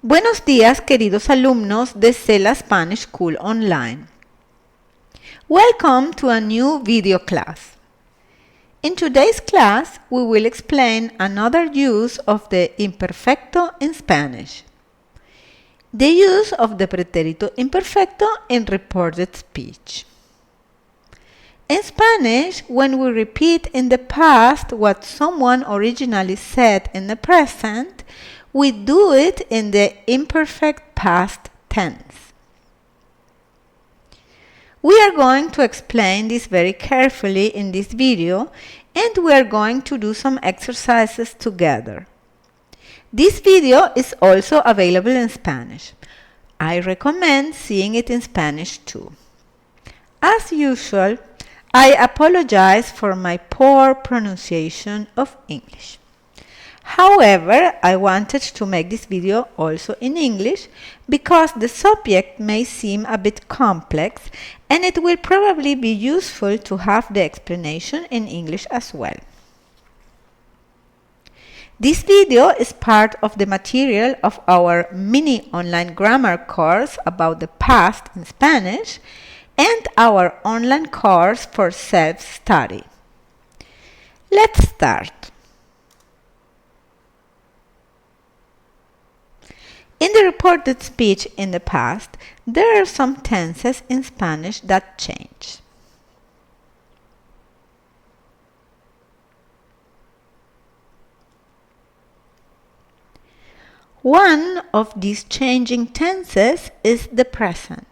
Buenos días, queridos alumnos de Cela Spanish School Online. Welcome to a new video class. In today's class, we will explain another use of the imperfecto in Spanish. The use of the pretérito imperfecto in reported speech. In Spanish, when we repeat in the past what someone originally said in the present, we do it in the imperfect past tense. We are going to explain this very carefully in this video, and we are going to do some exercises together. This video is also available in Spanish. I recommend seeing it in Spanish too. As usual, I apologize for my poor pronunciation of English. However, I wanted to make this video also in English because the subject may seem a bit complex and it will probably be useful to have the explanation in English as well. This video is part of the material of our mini online grammar course about the past in Spanish and our online course for self-study. Let's start. In the reported speech in the past, there are some tenses in Spanish that change. One of these changing tenses is the present.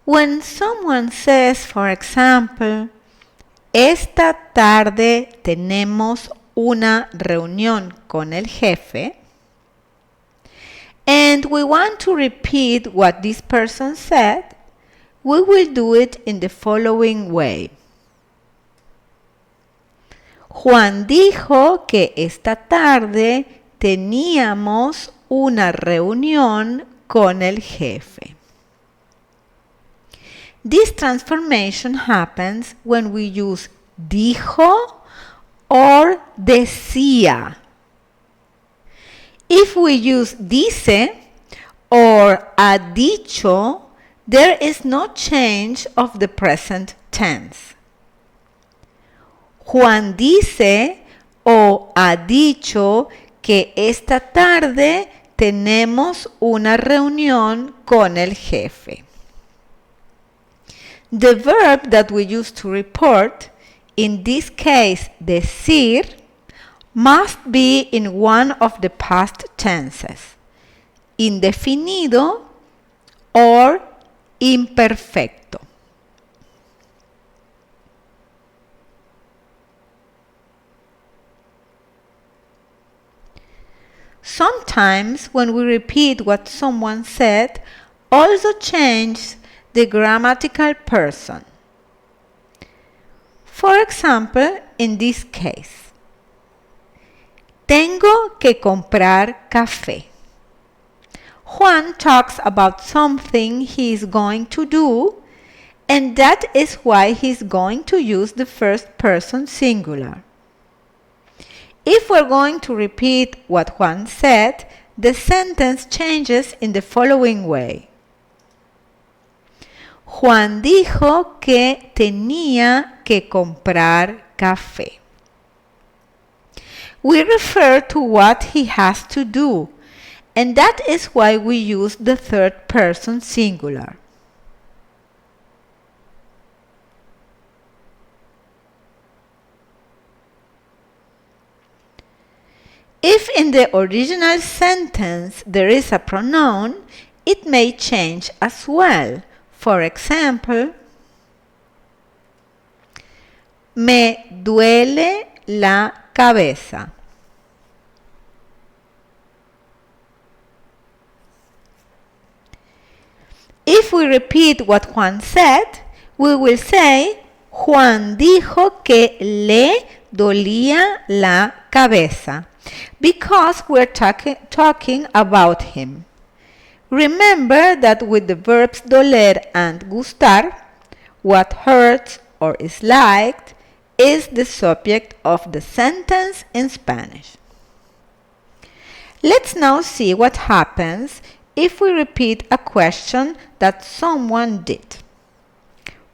When someone says, for example, esta tarde tenemos una reunión con el jefe, and we want to repeat what this person said, we will do it in the following way. Juan dijo que esta tarde teníamos una reunión con el jefe. This transformation happens when we use dijo or decía. If we use dice or ha dicho, there is no change of the present tense. Juan dice o ha dicho que esta tarde tenemos una reunión con el jefe. The verb that we use to report, in this case decir, must be in one of the past tenses, indefinido or imperfecto. Sometimes when we repeat what someone said, also change the grammatical person. For example, in this case, tengo que comprar café. Juan talks about something he is going to do, and that is why he is going to use the first person singular. If we're going to repeat what Juan said, the sentence changes in the following way. Juan dijo que tenía que comprar café. We refer to what he has to do, and that is why we use the third person singular. If in the original sentence there is a pronoun, it may change as well. For example, me duele la cabeza. If we repeat what Juan said, we will say, Juan dijo que le dolía la cabeza, because we're talking about him. Remember that with the verbs doler and gustar, what hurts or is liked is the subject of the sentence in Spanish. Let's now see what happens if we repeat a question that someone did.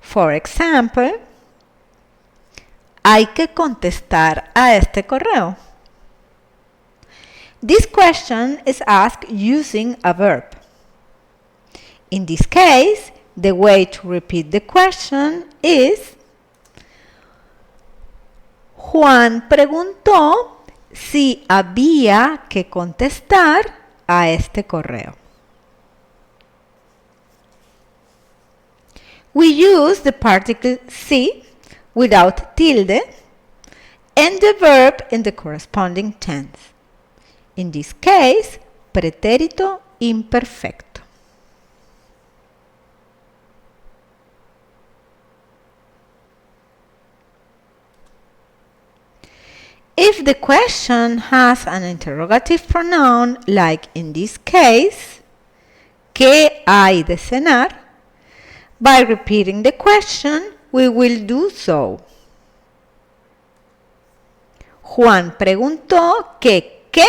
For example, hay que contestar a este correo. This question is asked using a verb. In this case, the way to repeat the question is: Juan preguntó si había que contestar a este correo. We use the particle si without tilde and the verb in the corresponding tense. In this case, pretérito imperfecto. If the question has an interrogative pronoun, like in this case, ¿qué hay de cenar? By repeating the question, we will do so. Juan preguntó que ¿qué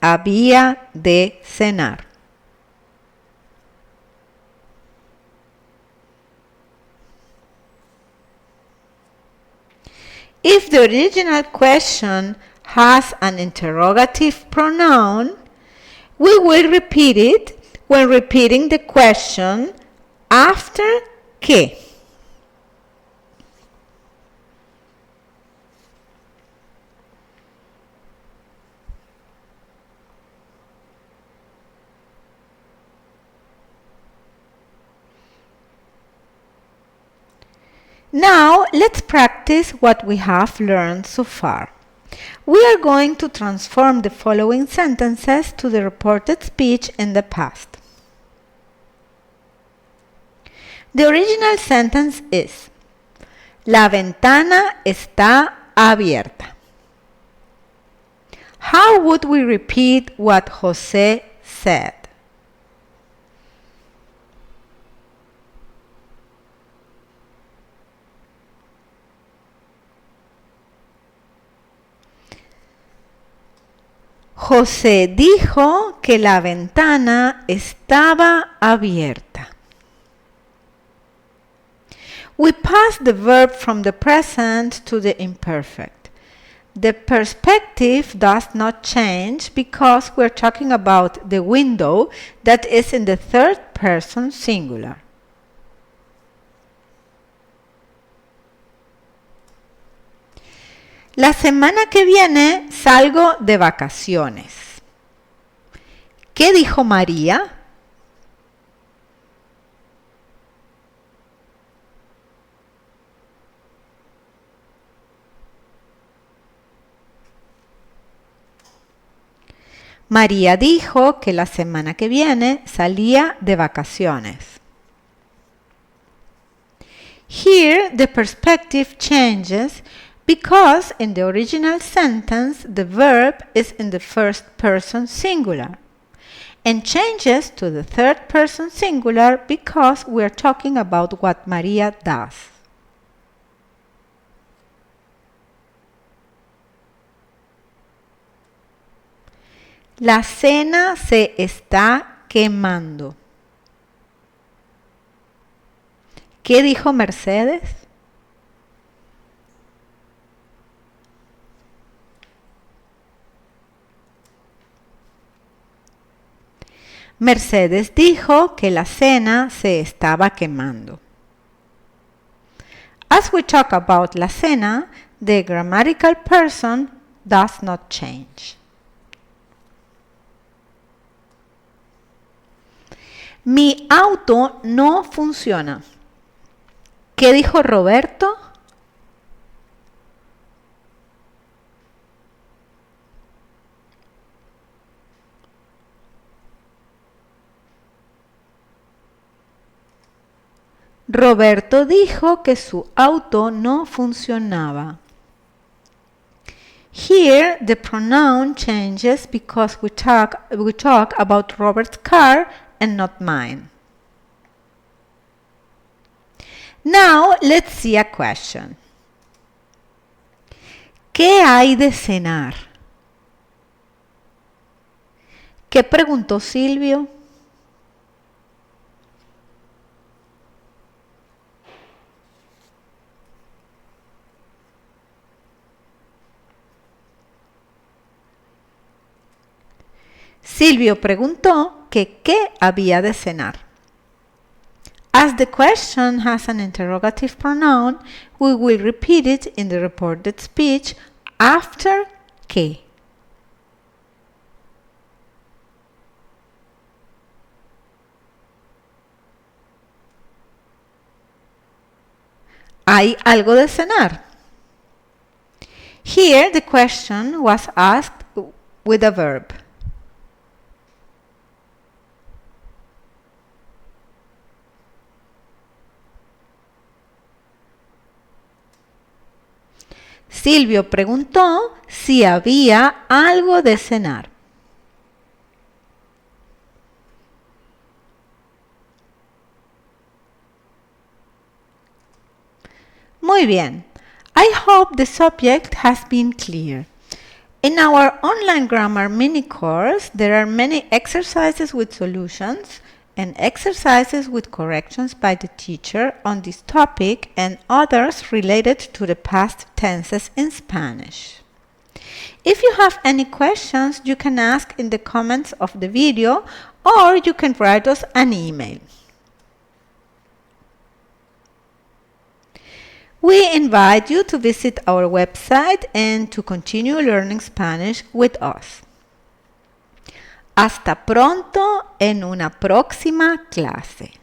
había de cenar? If the original question has an interrogative pronoun, we will repeat it when repeating the question after ¿qué? Now, let's practice what we have learned so far. We are going to transform the following sentences to the reported speech in the past. The original sentence is: La ventana está abierta. How would we repeat what José said? José dijo que la ventana estaba abierta. We pass the verb from the present to the imperfect. The perspective does not change because we're talking about the window that is in the third person singular. La semana que viene salgo de vacaciones. ¿Qué dijo María? María dijo que la semana que viene salía de vacaciones. Here the perspective changes because in the original sentence the verb is in the first person singular and changes to the third person singular because we are talking about what María does. La cena se está quemando. ¿Qué dijo Mercedes? Mercedes dijo que la cena se estaba quemando. As we talk about la cena, the grammatical person does not change. Mi auto no funciona. ¿Qué dijo Roberto? Roberto dijo que su auto no funcionaba. Here, the pronoun changes because we talk about Robert's car and not mine. Now, let's see a question. ¿Qué hay de cenar? ¿Qué preguntó Silvio? Silvio preguntó que qué había de cenar. As the question has an interrogative pronoun, we will repeat it in the reported speech after que. ¿Hay algo de cenar? Here the question was asked with a verb. Silvio preguntó si había algo de cenar. Muy bien. I hope the subject has been clear. In our online grammar mini course, there are many exercises with solutions and exercises with corrections by the teacher on this topic and others related to the past tenses in Spanish. If you have any questions, you can ask in the comments of the video or you can write us an email. We invite you to visit our website and to continue learning Spanish with us. Hasta pronto en una próxima clase.